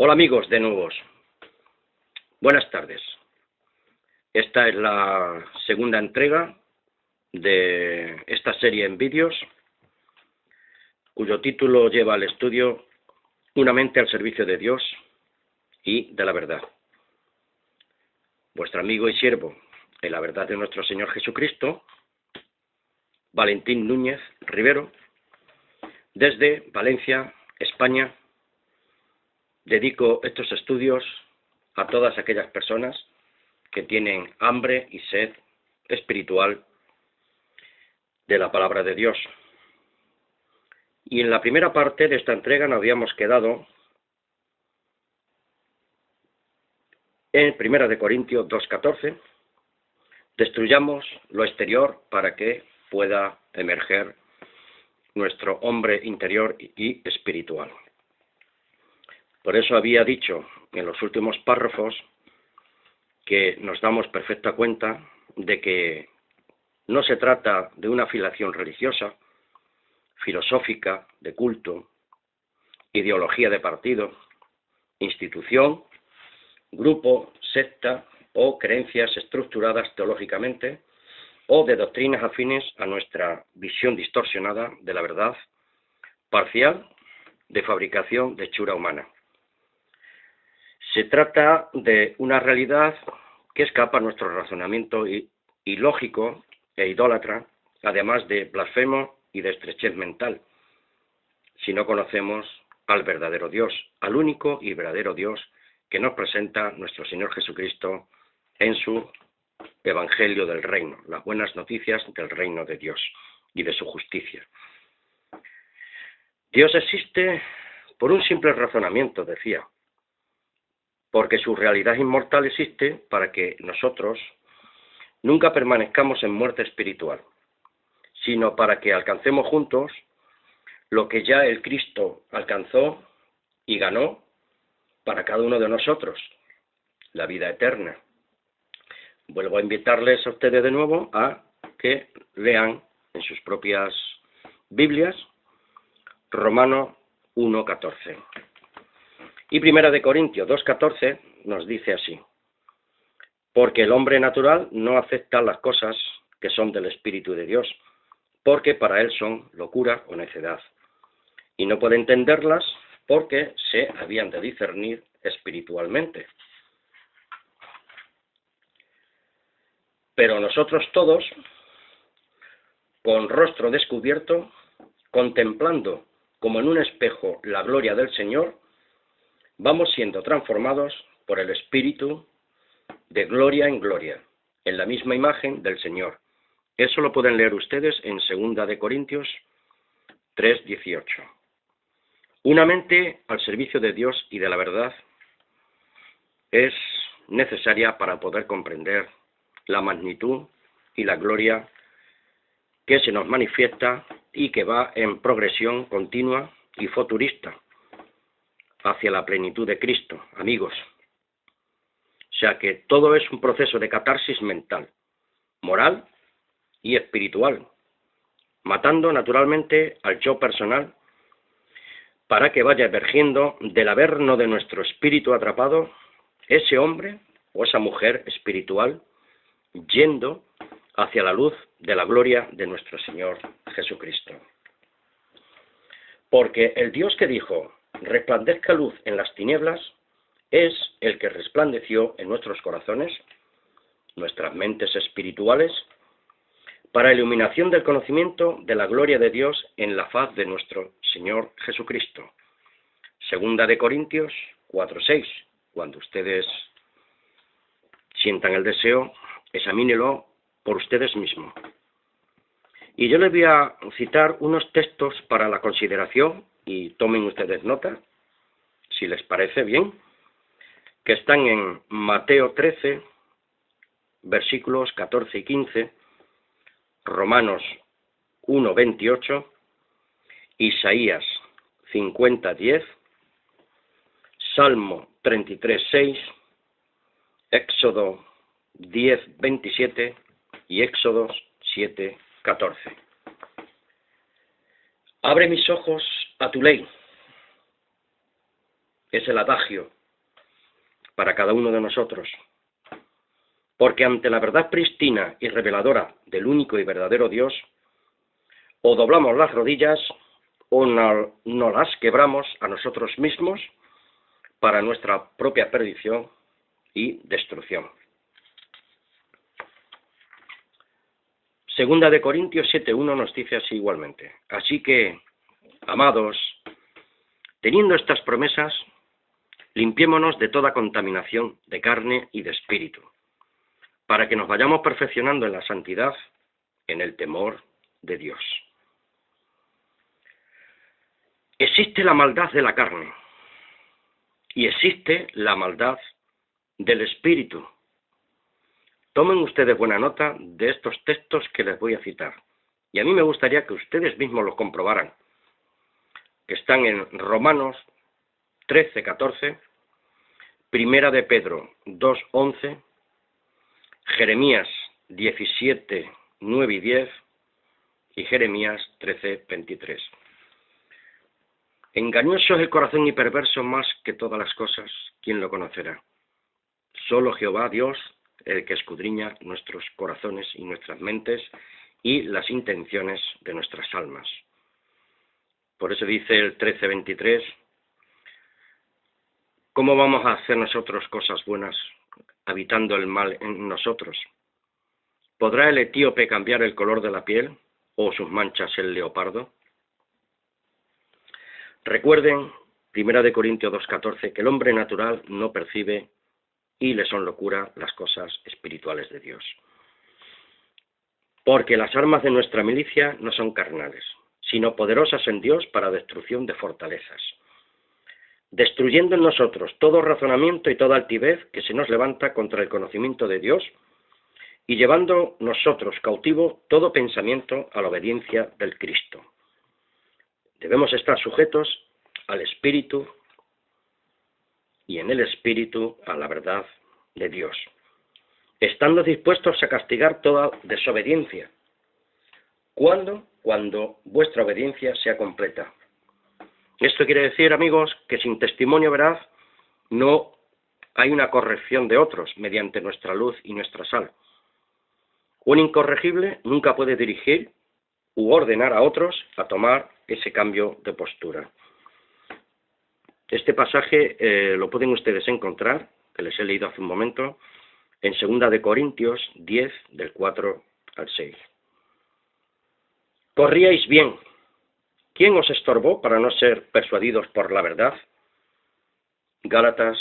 Hola amigos de nuevos, buenas tardes. Esta es la segunda entrega de esta serie en vídeos, cuyo título lleva al estudio Una mente al servicio de Dios y de la verdad. Vuestro amigo y siervo en la verdad de nuestro Señor Jesucristo, Valentín Núñez Rivero, desde Valencia, España. Dedico estos estudios a todas aquellas personas que tienen hambre y sed espiritual de la palabra de Dios. Y en la primera parte de esta entrega nos habíamos quedado en 1 Corintios 2:14, destruyamos lo exterior para que pueda emerger nuestro hombre interior y espiritual. Por eso había dicho en los últimos párrafos que nos damos perfecta cuenta de que no se trata de una afiliación religiosa, filosófica, de culto, ideología de partido, institución, grupo, secta o creencias estructuradas teológicamente o de doctrinas afines a nuestra visión distorsionada de la verdad, parcial, de fabricación de hechura humana. Se trata de una realidad que escapa a nuestro razonamiento ilógico e idólatra, además de blasfemo y de estrechez mental, si no conocemos al verdadero Dios, al único y verdadero Dios que nos presenta nuestro Señor Jesucristo en su Evangelio del Reino, las buenas noticias del reino de Dios y de su justicia. Dios existe por un simple razonamiento, decía, porque su realidad inmortal existe para que nosotros nunca permanezcamos en muerte espiritual, sino para que alcancemos juntos lo que ya el Cristo alcanzó y ganó para cada uno de nosotros, la vida eterna. Vuelvo a invitarles a ustedes de nuevo a que lean en sus propias Biblias Romanos 1:14. Y 1 Corintios 2:14 nos dice así: porque el hombre natural no acepta las cosas que son del Espíritu de Dios, porque para él son locura o necedad, y no puede entenderlas porque se habían de discernir espiritualmente. Pero nosotros todos, con rostro descubierto, contemplando como en un espejo la gloria del Señor, vamos siendo transformados por el Espíritu de gloria en gloria, en la misma imagen del Señor. Eso lo pueden leer ustedes en 2 Corintios 3:18. Una mente al servicio de Dios y de la verdad es necesaria para poder comprender la magnitud y la gloria que se nos manifiesta y que va en progresión continua y futurista hacia la plenitud de Cristo, amigos. O sea que todo es un proceso de catarsis mental, moral y espiritual, matando naturalmente al yo personal para que vaya emergiendo del averno de nuestro espíritu atrapado ese hombre o esa mujer espiritual yendo hacia la luz de la gloria de nuestro Señor Jesucristo. Porque el Dios que dijo, resplandezca luz en las tinieblas, es el que resplandeció en nuestros corazones, nuestras mentes espirituales, para iluminación del conocimiento de la gloria de Dios en la faz de nuestro Señor Jesucristo. 2 Corintios 4:6. Cuando ustedes sientan el deseo, examínelo por ustedes mismos. Y yo les voy a citar unos textos para la consideración, y tomen ustedes nota, si les parece bien, que están en Mateo 13, versículos 14 y 15, Romanos 1:28, Isaías 50:10, Salmo 33:6, Éxodo 10:27 y Éxodo 7:14. Abre mis ojos a tu ley, es el adagio para cada uno de nosotros. Porque ante la verdad prístina y reveladora del único y verdadero Dios, o doblamos las rodillas o no las quebramos a nosotros mismos para nuestra propia perdición y destrucción. Segunda de Corintios 7:1 nos dice así igualmente: así que, amados, teniendo estas promesas, limpiémonos de toda contaminación de carne y de espíritu, para que nos vayamos perfeccionando en la santidad, en el temor de Dios. Existe la maldad de la carne y existe la maldad del espíritu. Tomen ustedes buena nota de estos textos que les voy a citar. Y a mí me gustaría que ustedes mismos los comprobaran, que están en Romanos 13:14, Primera de Pedro 2:11, Jeremías 17:9 y 10 y Jeremías 13:23. Engañoso es el corazón y perverso más que todas las cosas, ¿quién lo conocerá? Solo Jehová Dios, el que escudriña nuestros corazones y nuestras mentes y las intenciones de nuestras almas. Por eso dice el 13:23, ¿cómo vamos a hacer nosotros cosas buenas, habitando el mal en nosotros? ¿Podrá el etíope cambiar el color de la piel, o sus manchas el leopardo? Recuerden, 1 de Corintios 2:14, que el hombre natural no percibe y le son locura las cosas espirituales de Dios. Porque las armas de nuestra milicia no son carnales, sino poderosas en Dios para destrucción de fortalezas, destruyendo en nosotros todo razonamiento y toda altivez que se nos levanta contra el conocimiento de Dios, y llevando nosotros cautivo todo pensamiento a la obediencia del Cristo. Debemos estar sujetos al Espíritu y en el Espíritu a la verdad de Dios, estando dispuestos a castigar toda desobediencia. ¿Cuándo? Cuando vuestra obediencia sea completa. Esto quiere decir, amigos, que sin testimonio veraz no hay una corrección de otros mediante nuestra luz y nuestra sal. Un incorregible nunca puede dirigir u ordenar a otros a tomar ese cambio de postura. Este pasaje lo pueden ustedes encontrar, que les he leído hace un momento, en 2 de Corintios 10, del 4 al 6. Corríais bien. ¿Quién os estorbó para no ser persuadidos por la verdad? Gálatas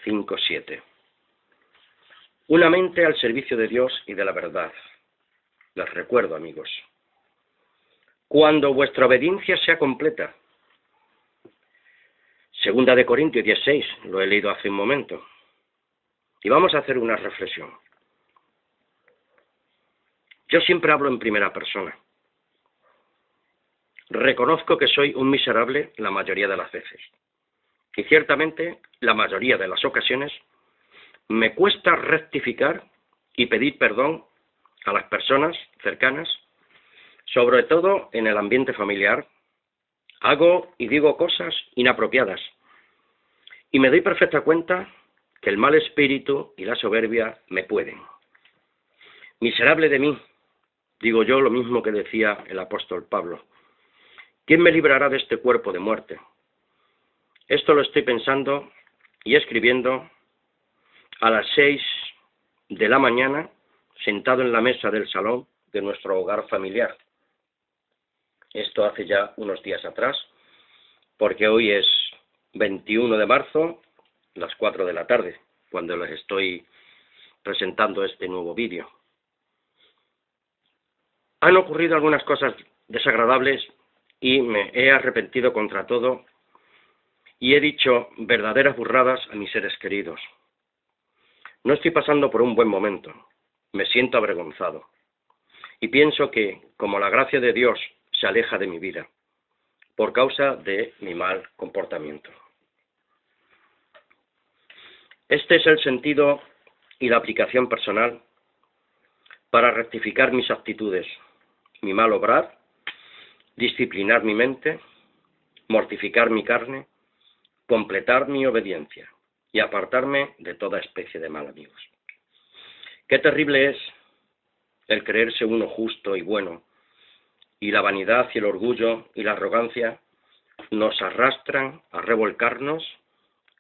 5:7. Una mente al servicio de Dios y de la verdad. Les recuerdo, amigos. Cuando vuestra obediencia sea completa. 2 de Corintios 16, lo he leído hace un momento. Y vamos a hacer una reflexión. Yo siempre hablo en primera persona. Reconozco que soy un miserable la mayoría de las veces. Y ciertamente, la mayoría de las ocasiones, me cuesta rectificar y pedir perdón a las personas cercanas, sobre todo en el ambiente familiar. Hago y digo cosas inapropiadas y me doy perfecta cuenta que el mal espíritu y la soberbia me pueden. Miserable de mí, digo yo lo mismo que decía el apóstol Pablo. ¿Quién me librará de este cuerpo de muerte? Esto lo estoy pensando y escribiendo a las 6 de la mañana, sentado en la mesa del salón de nuestro hogar familiar. Esto hace ya unos días atrás, porque hoy es 21 de marzo, las 4 de la tarde, cuando les estoy presentando este nuevo vídeo. Han ocurrido algunas cosas desagradables y me he arrepentido contra todo y he dicho verdaderas burradas a mis seres queridos. No estoy pasando por un buen momento, me siento avergonzado y pienso que, como la gracia de Dios se aleja de mi vida, por causa de mi mal comportamiento. Este es el sentido y la aplicación personal para rectificar mis actitudes, mi mal obrar, disciplinar mi mente, mortificar mi carne, completar mi obediencia y apartarme de toda especie de mal, amigos. Qué terrible es el creerse uno justo y bueno, y la vanidad y el orgullo y la arrogancia nos arrastran a revolcarnos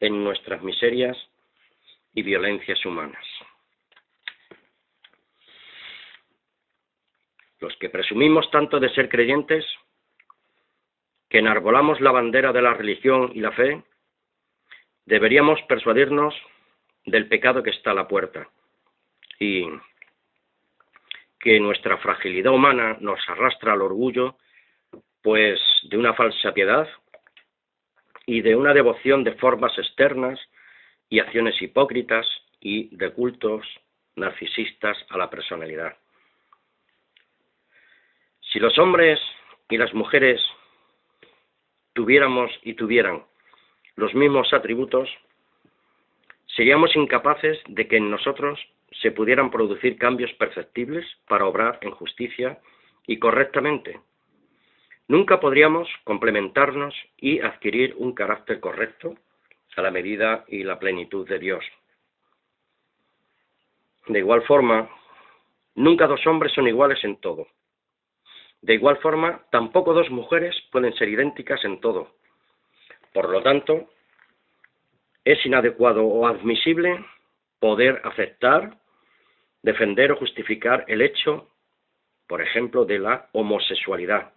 en nuestras miserias y violencias humanas. Los que presumimos tanto de ser creyentes, que enarbolamos la bandera de la religión y la fe, deberíamos persuadirnos del pecado que está a la puerta y que nuestra fragilidad humana nos arrastra al orgullo, pues de una falsa piedad y de una devoción de formas externas y acciones hipócritas y de cultos narcisistas a la personalidad. Si los hombres y las mujeres tuviéramos y tuvieran los mismos atributos, seríamos incapaces de que en nosotros se pudieran producir cambios perceptibles para obrar en justicia y correctamente. Nunca podríamos complementarnos y adquirir un carácter correcto a la medida y la plenitud de Dios. De igual forma, nunca dos hombres son iguales en todo. De igual forma, tampoco dos mujeres pueden ser idénticas en todo. Por lo tanto, es inadecuado o admisible poder aceptar, defender o justificar el hecho, por ejemplo, de la homosexualidad.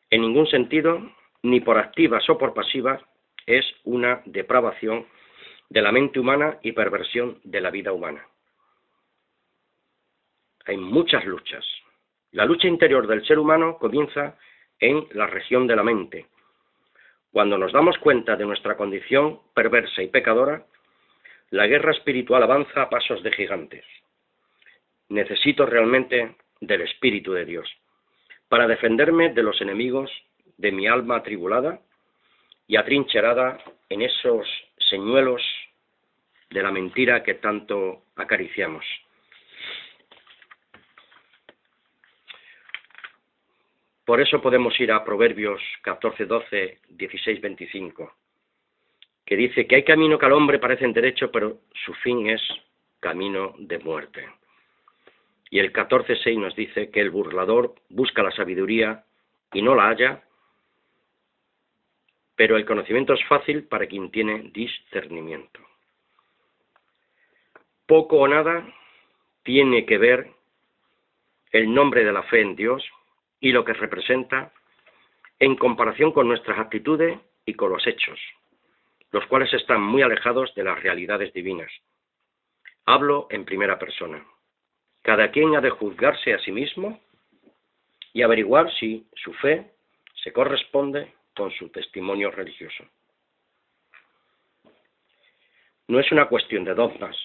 En ningún sentido, ni por activas o por pasivas, es una depravación de la mente humana y perversión de la vida humana. Hay muchas luchas. La lucha interior del ser humano comienza en la región de la mente. Cuando nos damos cuenta de nuestra condición perversa y pecadora, la guerra espiritual avanza a pasos de gigantes. Necesito realmente del Espíritu de Dios para defenderme de los enemigos de mi alma atribulada y atrincherada en esos señuelos de la mentira que tanto acariciamos. Por eso podemos ir a Proverbios 14, 12, 16, 25, que dice que hay camino que al hombre parecen derecho, pero su fin es camino de muerte. Y el 14, 6 nos dice que el burlador busca la sabiduría y no la halla, pero el conocimiento es fácil para quien tiene discernimiento. Poco o nada tiene que ver el nombre de la fe en Dios y lo que representa en comparación con nuestras actitudes y con los hechos, los cuales están muy alejados de las realidades divinas. Hablo en primera persona. Cada quien ha de juzgarse a sí mismo y averiguar si su fe se corresponde con su testimonio religioso. No es una cuestión de dogmas,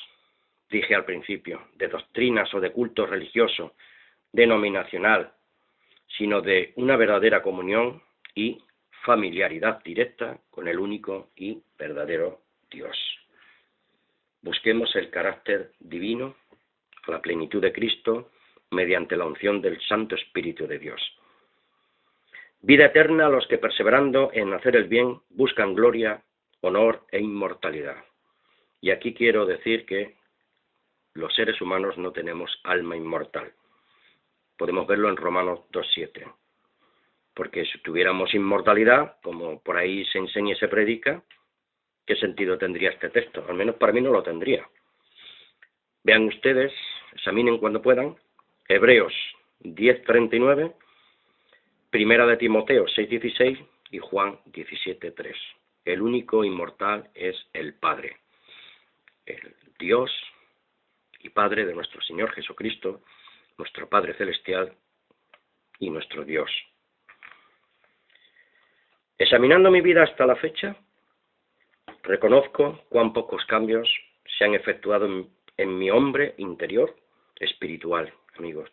dije al principio, de doctrinas o de culto religioso, denominacional, sino de una verdadera comunión y familiaridad directa con el único y verdadero Dios. Busquemos el carácter divino a la plenitud de Cristo mediante la unción del Santo Espíritu de Dios. Vida eterna a los que perseverando en hacer el bien buscan gloria, honor e inmortalidad. Y aquí quiero decir que los seres humanos no tenemos alma inmortal. Podemos verlo en Romanos 2:7. Porque si tuviéramos inmortalidad, como por ahí se enseña y se predica, ¿qué sentido tendría este texto? Al menos para mí no lo tendría. Vean ustedes, examinen cuando puedan, Hebreos 10:39, Primera de Timoteo 6:16 y Juan 17:3. El único inmortal es el Padre, el Dios y Padre de nuestro Señor Jesucristo, nuestro Padre Celestial y nuestro Dios. Examinando mi vida hasta la fecha, reconozco cuán pocos cambios se han efectuado en mi hombre interior espiritual, amigos,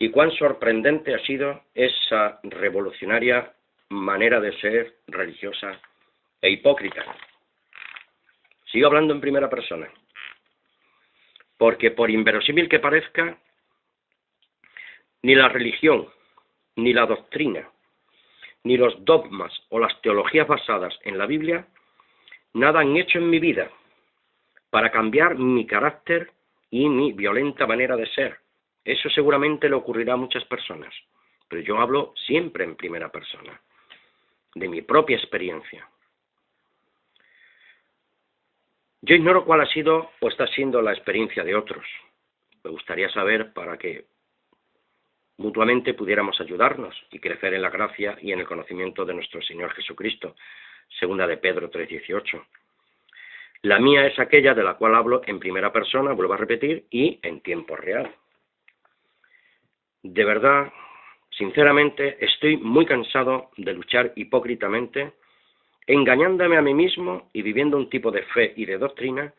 y cuán sorprendente ha sido esa revolucionaria manera de ser religiosa e hipócrita. Sigo hablando en primera persona, porque por inverosímil que parezca, ni la religión, ni la doctrina, ni los dogmas o las teologías basadas en la Biblia, nada han hecho en mi vida para cambiar mi carácter y mi violenta manera de ser. Eso seguramente le ocurrirá a muchas personas, pero yo hablo siempre en primera persona, de mi propia experiencia. Yo ignoro cuál ha sido o está siendo la experiencia de otros. Me gustaría saber para que mutuamente pudiéramos ayudarnos y crecer en la gracia y en el conocimiento de nuestro Señor Jesucristo. Segunda de Pedro 3:18. La mía es aquella de la cual hablo en primera persona, vuelvo a repetir, y en tiempo real. De verdad, sinceramente, estoy muy cansado de luchar hipócritamente, engañándome a mí mismo y viviendo un tipo de fe y de doctrina,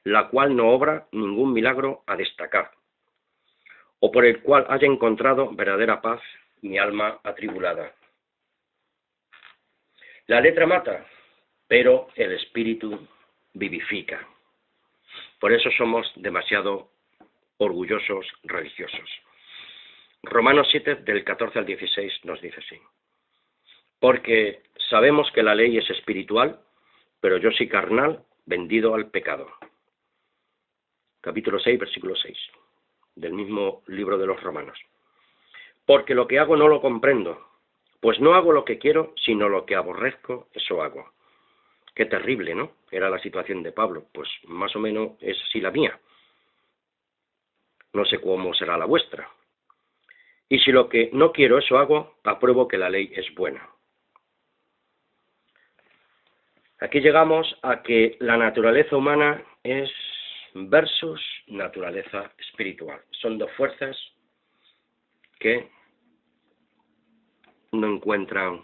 la cual no obra ningún milagro a destacar, o por el cual haya encontrado verdadera paz mi alma atribulada. La letra mata, pero el espíritu vivifica. Por eso somos demasiado orgullosos religiosos. Romanos 7, del 14 al 16, nos dice así. Porque sabemos que la ley es espiritual, pero yo soy carnal, vendido al pecado. Capítulo 6, versículo 6, del mismo libro de los Romanos. Porque lo que hago no lo comprendo, pues no hago lo que quiero, sino lo que aborrezco, eso hago. Qué terrible, ¿no? Era la situación de Pablo, pues más o menos es así la mía. No sé cómo será la vuestra. Y si lo que no quiero, eso hago, apruebo que la ley es buena. Aquí llegamos a que la naturaleza humana es versus naturaleza espiritual. Son dos fuerzas que no encuentran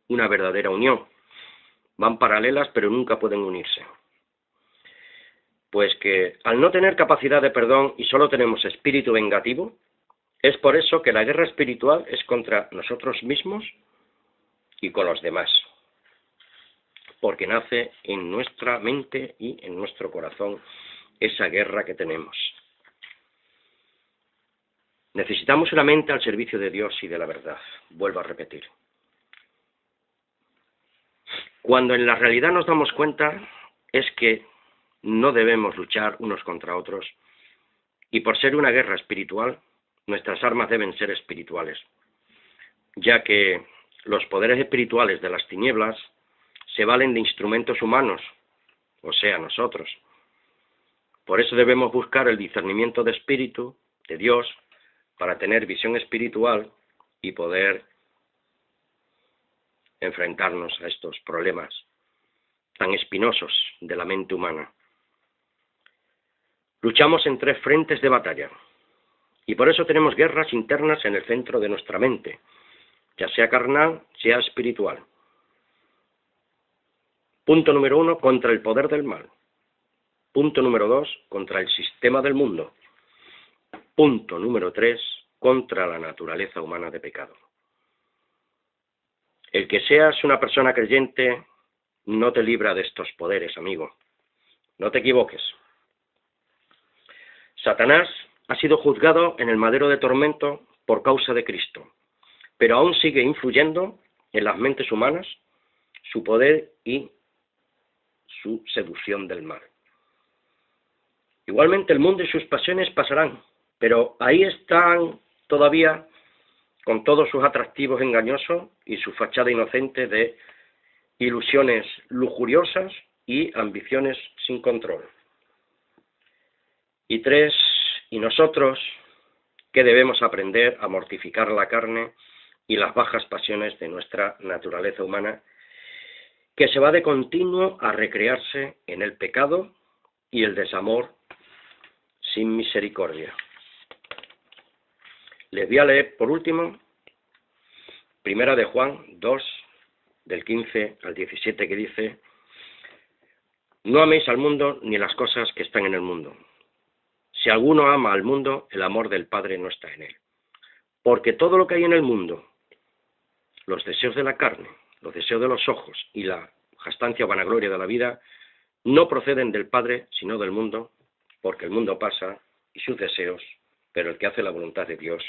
una verdadera unión. Van paralelas, pero nunca pueden unirse. Pues que al no tener capacidad de perdón y solo tenemos espíritu vengativo, es por eso que la guerra espiritual es contra nosotros mismos y con los demás. Porque nace en nuestra mente y en nuestro corazón esa guerra que tenemos. Necesitamos una mente al servicio de Dios y de la verdad. Vuelvo a repetir. Cuando en la realidad nos damos cuenta es que no debemos luchar unos contra otros y por ser una guerra espiritual, nuestras armas deben ser espirituales, ya que los poderes espirituales de las tinieblas se valen de instrumentos humanos, o sea, nosotros. Por eso debemos buscar el discernimiento de espíritu, de Dios, para tener visión espiritual y poder enfrentarnos a estos problemas tan espinosos de la mente humana. Luchamos en 3 frentes de batalla, y por eso tenemos guerras internas en el centro de nuestra mente, ya sea carnal, sea espiritual. Punto número 1, contra el poder del mal. Punto número 2, contra el sistema del mundo. Punto número 3, contra la naturaleza humana de pecado. El que seas una persona creyente no te libra de estos poderes, amigo. No te equivoques. Satanás ha sido juzgado en el madero de tormento por causa de Cristo, pero aún sigue influyendo en las mentes humanas su poder y su seducción del mal. Igualmente el mundo y sus pasiones pasarán, pero ahí están todavía con todos sus atractivos engañosos y su fachada inocente de ilusiones lujuriosas y ambiciones sin control. Y 3, y nosotros, que debemos aprender a mortificar la carne y las bajas pasiones de nuestra naturaleza humana, que se va de continuo a recrearse en el pecado y el desamor sin misericordia. Les voy a leer por último Primera de Juan 2, del 15 al 17, que dice: no améis al mundo ni las cosas que están en el mundo. Si alguno ama al mundo, el amor del Padre no está en él. Porque todo lo que hay en el mundo, los deseos de la carne, los deseos de los ojos y la jactancia o vanagloria de la vida, no proceden del Padre, sino del mundo, porque el mundo pasa y sus deseos, pero el que hace la voluntad de Dios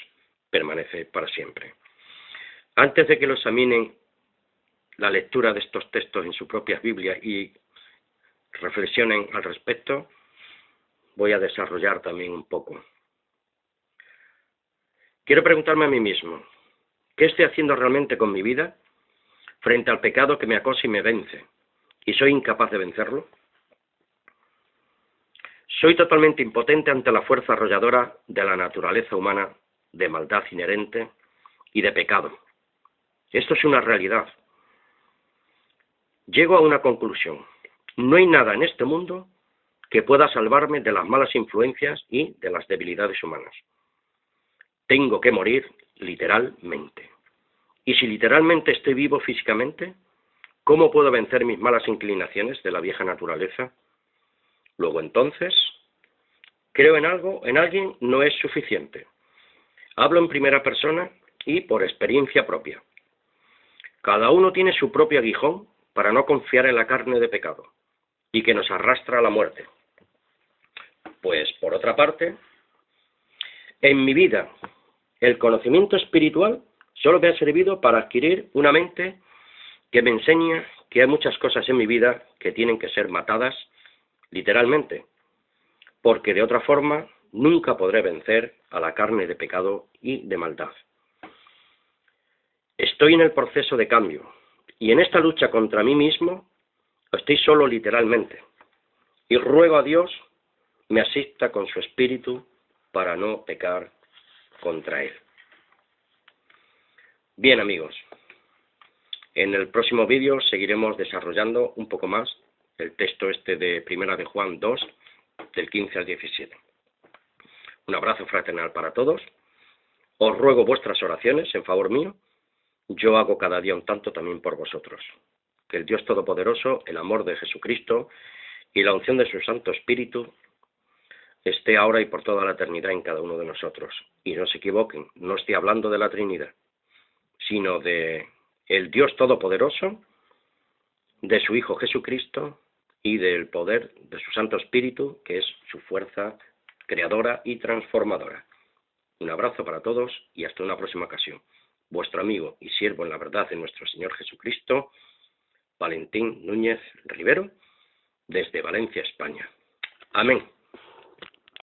permanece para siempre. Antes de que lo examinen la lectura de estos textos en sus propias Biblias y reflexionen al respecto, voy a desarrollar también un poco. Quiero preguntarme a mí mismo, ¿qué estoy haciendo realmente con mi vida frente al pecado que me acosa y me vence? ¿Y soy incapaz de vencerlo? Soy totalmente impotente ante la fuerza arrolladora de la naturaleza humana, de maldad inherente y de pecado. Esto es una realidad. Llego a una conclusión. No hay nada en este mundo que pueda salvarme de las malas influencias y de las debilidades humanas. Tengo que morir literalmente. Y si literalmente estoy vivo físicamente, ¿cómo puedo vencer mis malas inclinaciones de la vieja naturaleza? Luego entonces, creo en algo, en alguien no es suficiente. Hablo en primera persona y por experiencia propia. Cada uno tiene su propio aguijón para no confiar en la carne de pecado y que nos arrastra a la muerte. Pues, por otra parte, en mi vida, el conocimiento espiritual solo me ha servido para adquirir una mente que me enseña que hay muchas cosas en mi vida que tienen que ser matadas literalmente, porque de otra forma nunca podré vencer a la carne de pecado y de maldad. Estoy en el proceso de cambio, y en esta lucha contra mí mismo estoy solo literalmente, y ruego a Dios me asista con su espíritu para no pecar contra él. Bien, amigos, en el próximo vídeo seguiremos desarrollando un poco más el texto este de Primera de Juan 2, del 15 al 17. Un abrazo fraternal para todos. Os ruego vuestras oraciones en favor mío. Yo hago cada día un tanto también por vosotros. Que el Dios Todopoderoso, el amor de Jesucristo y la unción de su Santo Espíritu esté ahora y por toda la eternidad en cada uno de nosotros. Y no se equivoquen, no estoy hablando de la Trinidad, sino de el Dios Todopoderoso, de su Hijo Jesucristo y del poder de su Santo Espíritu, que es su fuerza creadora y transformadora. Un abrazo para todos y hasta una próxima ocasión. Vuestro amigo y siervo en la verdad de nuestro Señor Jesucristo, Valentín Núñez Rivero, desde Valencia, España. Amén.